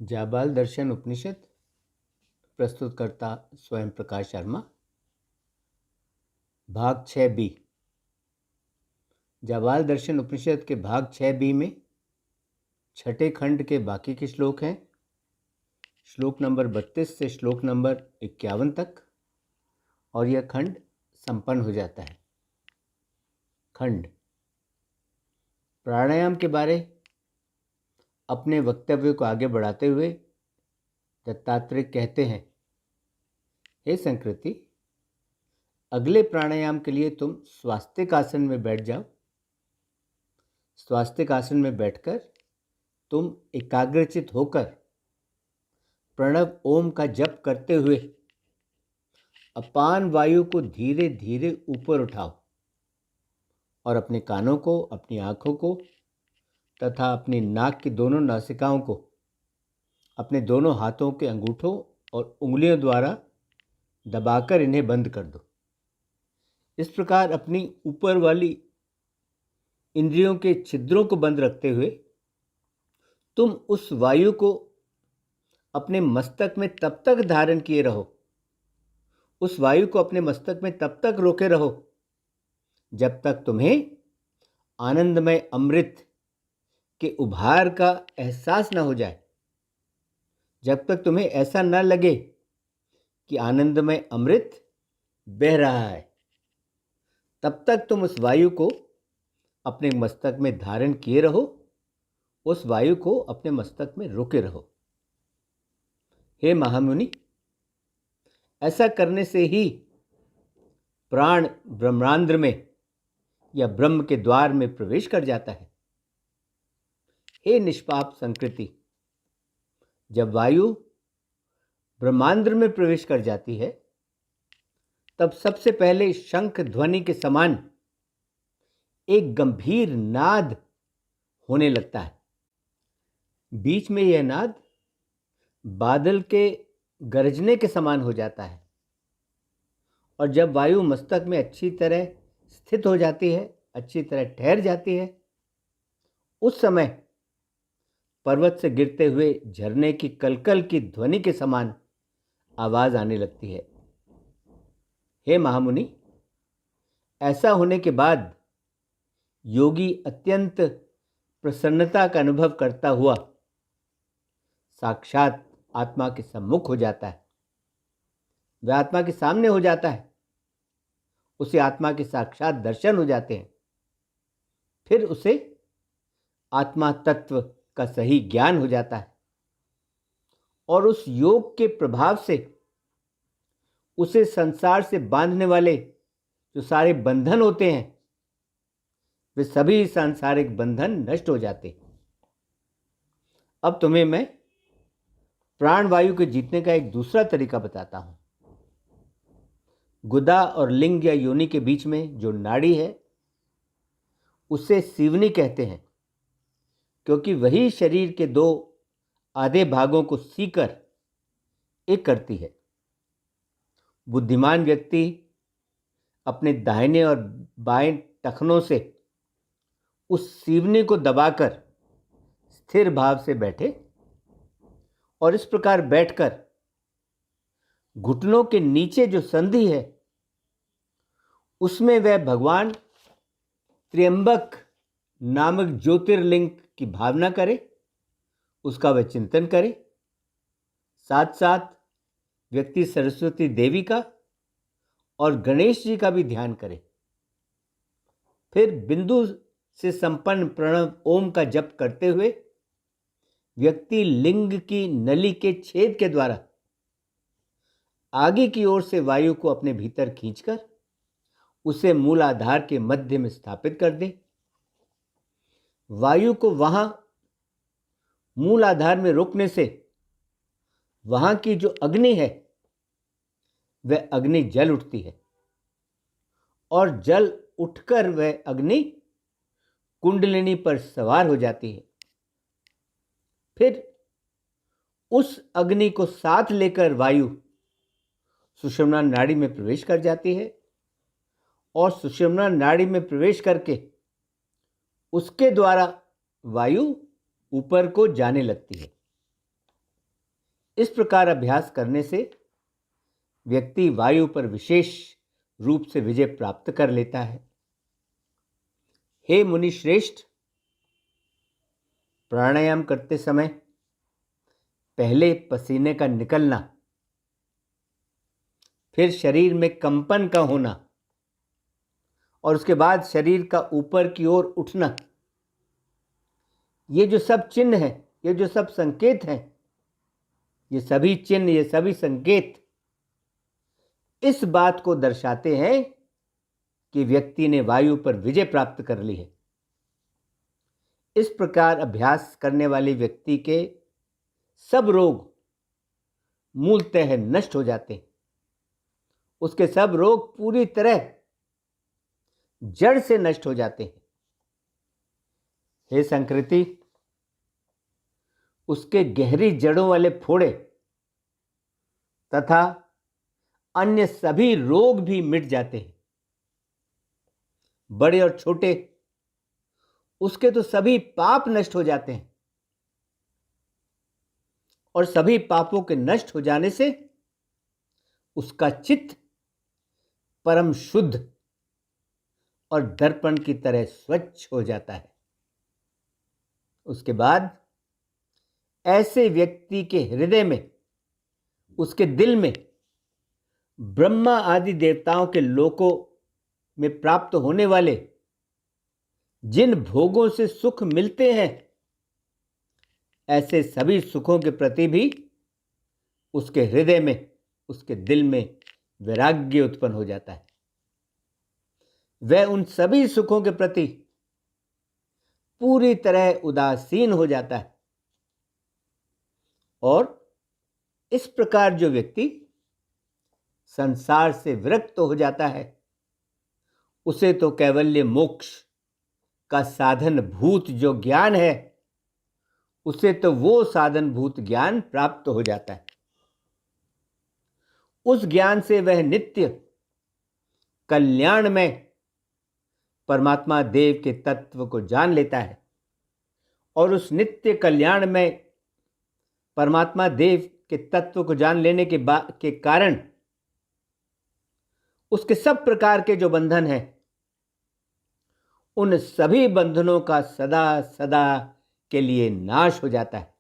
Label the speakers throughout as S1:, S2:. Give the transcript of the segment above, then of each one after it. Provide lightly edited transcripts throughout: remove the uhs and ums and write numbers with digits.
S1: जाबाल दर्शन उपनिषद प्रस्तुतकर्ता स्वयं प्रकाश शर्मा। भाग 6b। जाबाल दर्शन उपनिषद के भाग 6b में छठे खंड के बाकी के श्लोक हैं, श्लोक नंबर 32 से श्लोक नंबर 51 तक, और यह खंड संपन्न हो जाता है। खंड प्राणायाम के बारे अपने वक्तव्य को आगे बढ़ाते हुए दत्तात्रेय कहते हैं, हे संकृति, अगले प्राणायाम के लिए तुम स्वास्तिक आसन में बैठ जाओ। स्वास्तिक आसन में बैठकर तुम एकाग्रचित होकर प्रणव ओम का जप करते हुए अपान वायु को धीरे धीरे ऊपर उठाओ और अपने कानों को, अपनी आँखों को तथा अपनी नाक की दोनों नासिकाओं को अपने दोनों हाथों के अंगूठों और उंगलियों द्वारा दबाकर इन्हें बंद कर दो। इस प्रकार अपनी ऊपर वाली इंद्रियों के छिद्रों को बंद रखते हुए तुम उस वायु को अपने मस्तक में तब तक धारण किए रहो, उस वायु को अपने मस्तक में तब तक रोके रहो जब तक तुम्हें आनंदमय अमृत के उभार का एहसास न हो जाए। जब तक तुम्हें ऐसा न लगे कि आनंदमय अमृत बह रहा है, तब तक तुम उस वायु को अपने मस्तक में धारण किए रहो, उस वायु को अपने मस्तक में रोके रहो। हे महामुनि, ऐसा करने से ही प्राण ब्रह्मांड में या ब्रह्म के द्वार में प्रवेश कर जाता है। हे निष्पाप संकृति, जब वायु ब्रह्मांड में प्रवेश कर जाती है तब सबसे पहले शंख ध्वनि के समान एक गंभीर नाद होने लगता है। बीच में यह नाद बादल के गरजने के समान हो जाता है, और जब वायु मस्तक में अच्छी तरह स्थित हो जाती है, अच्छी तरह ठहर जाती है, उस समय पर्वत से गिरते हुए झरने की कलकल की ध्वनि के समान आवाज आने लगती है। हे महामुनि, ऐसा होने के बाद योगी अत्यंत प्रसन्नता का अनुभव करता हुआ साक्षात आत्मा के सम्मुख हो जाता है। वह आत्मा के सामने हो जाता है, उसे आत्मा के साक्षात दर्शन हो जाते हैं। फिर उसे आत्मा तत्व का सही ज्ञान हो जाता है, और उस योग के प्रभाव से उसे संसार से बांधने वाले जो सारे बंधन होते हैं, वे सभी सांसारिक बंधन नष्ट हो जाते हैं। अब तुम्हें मैं प्राणवायु के जीतने का एक दूसरा तरीका बताता हूं। गुदा और लिंग या योनि के बीच में जो नाड़ी है, उसे सीवनी कहते हैं, क्योंकि वही शरीर के दो आधे भागों को सीकर एक करती है। बुद्धिमान व्यक्ति अपने दाहिने और बाएं टखनों से उस सीवनी को दबाकर स्थिर भाव से बैठे, और इस प्रकार बैठकर घुटनों के नीचे जो संधि है उसमें वह भगवान त्र्यंबक नामक ज्योतिर्लिंग की भावना करे, उसका वह चिंतन करे। साथ साथ व्यक्ति सरस्वती देवी का और गणेश जी का भी ध्यान करे। फिर बिंदु से संपन्न प्रणव ओम का जप करते हुए व्यक्ति लिंग की नली के छेद के द्वारा आगे की ओर से वायु को अपने भीतर खींचकर उसे मूलाधार के मध्य में स्थापित कर दे। वायु को वहां मूलाधार में रोकने से वहां की जो अग्नि है वह अग्नि जल उठती है, और जल उठकर वह अग्नि कुंडलिनी पर सवार हो जाती है। फिर उस अग्नि को साथ लेकर वायु सुषुम्ना नाड़ी में प्रवेश कर जाती है, और सुषुम्ना नाड़ी में प्रवेश करके उसके द्वारा वायु ऊपर को जाने लगती है। इस प्रकार अभ्यास करने से व्यक्ति वायु पर विशेष रूप से विजय प्राप्त कर लेता है। हे मुनि श्रेष्ठ, प्राणायाम करते समय पहले पसीने का निकलना, फिर शरीर में कंपन का होना और उसके बाद शरीर का ऊपर की ओर उठना, ये जो सब चिन्ह हैं, ये जो सब संकेत हैं, ये सभी चिन्ह, ये सभी संकेत इस बात को दर्शाते हैं कि व्यक्ति ने वायु पर विजय प्राप्त कर ली है। इस प्रकार अभ्यास करने वाले व्यक्ति के सब रोग मूलतः नष्ट हो जाते हैं। उसके सब रोग पूरी तरह जड़ से नष्ट हो जाते हैं। हे संकृति, उसके गहरी जड़ों वाले फोड़े तथा अन्य सभी रोग भी मिट जाते हैं। बड़े और छोटे उसके तो सभी पाप नष्ट हो जाते हैं और सभी पापों के नष्ट हो जाने से उसका चित्त परम शुद्ध और दर्पण की तरह स्वच्छ हो जाता है। उसके बाद ऐसे व्यक्ति के हृदय में, उसके दिल में ब्रह्मा आदि देवताओं के लोकों में प्राप्त होने वाले जिन भोगों से सुख मिलते हैं, ऐसे सभी सुखों के प्रति भी उसके हृदय में, उसके दिल में वैराग्य उत्पन्न हो जाता है। वह उन सभी सुखों के प्रति पूरी तरह उदासीन हो जाता है और इस प्रकार जो व्यक्ति संसार से विरक्त हो जाता है, उसे तो कैवल्य मोक्ष का साधन भूत जो ज्ञान है, उसे तो वो साधन भूत ज्ञान प्राप्त हो जाता है। उस ज्ञान से वह नित्य कल्याण में परमात्मा देव के तत्व को जान लेता है और उस नित्य कल्याण में परमात्मा देव के तत्व को जान लेने के कारण उसके सब प्रकार के जो बंधन हैं, उन सभी बंधनों का सदा सदा के लिए नाश हो जाता है।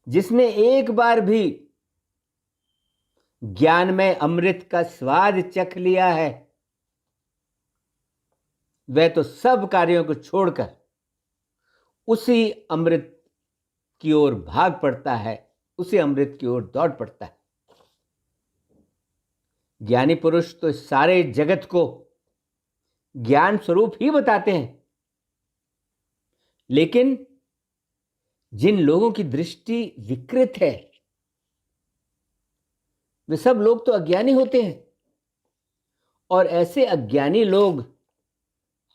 S1: जिसने एक बार भी ज्ञान में अमृत का स्वाद चख लिया है, वह तो सब कार्यों को छोड़कर उसी अमृत की ओर भाग पड़ता है, उसी अमृत की ओर दौड़ पड़ता है। ज्ञानी पुरुष तो सारे जगत को ज्ञान स्वरूप ही बताते हैं, लेकिन जिन लोगों की दृष्टि विकृत है, वे सब लोग तो अज्ञानी होते हैं और ऐसे अज्ञानी लोग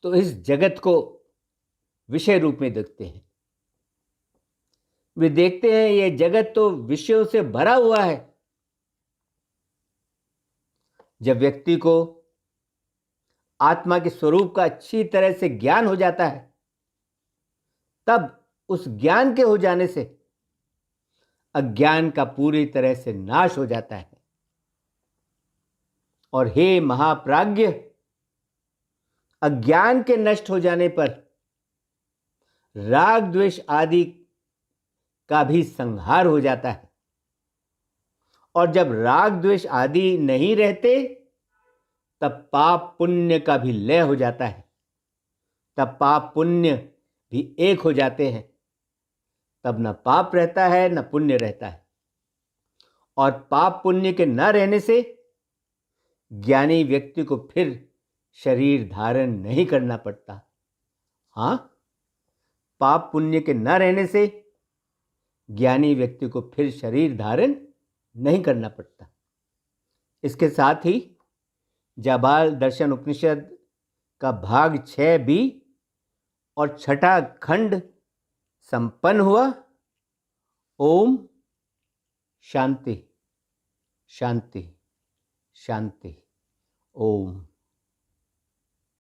S1: तो इस जगत को विषय रूप में देखते हैं। वे देखते हैं ये जगत तो विषयों से भरा हुआ है। जब व्यक्ति को आत्मा के स्वरूप का अच्छी तरह से ज्ञान हो जाता है, तब उस ज्ञान के हो जाने से अज्ञान का पूरी तरह से नाश हो जाता है। और हे महाप्राज्ञ, अज्ञान के नष्ट हो जाने पर राग द्वेष आदि का भी संहार हो जाता है और जब राग द्वेष आदि नहीं रहते, तब पाप पुण्य का भी लय हो जाता है। तब पाप पुण्य भी एक हो जाते हैं। तब न पाप रहता है न पुण्य रहता है। और पाप पुण्य के न रहने से ज्ञानी व्यक्ति को फिर शरीर धारण नहीं करना पड़ता। हाँ, पाप पुण्य के न रहने से ज्ञानी व्यक्ति को फिर शरीर धारण नहीं करना पड़ता। इसके साथ ही जाबाल दर्शन उपनिषद का भाग 6b और छठा खंड संपन्न हुआ। ओम शांति शांति शांति। ओम।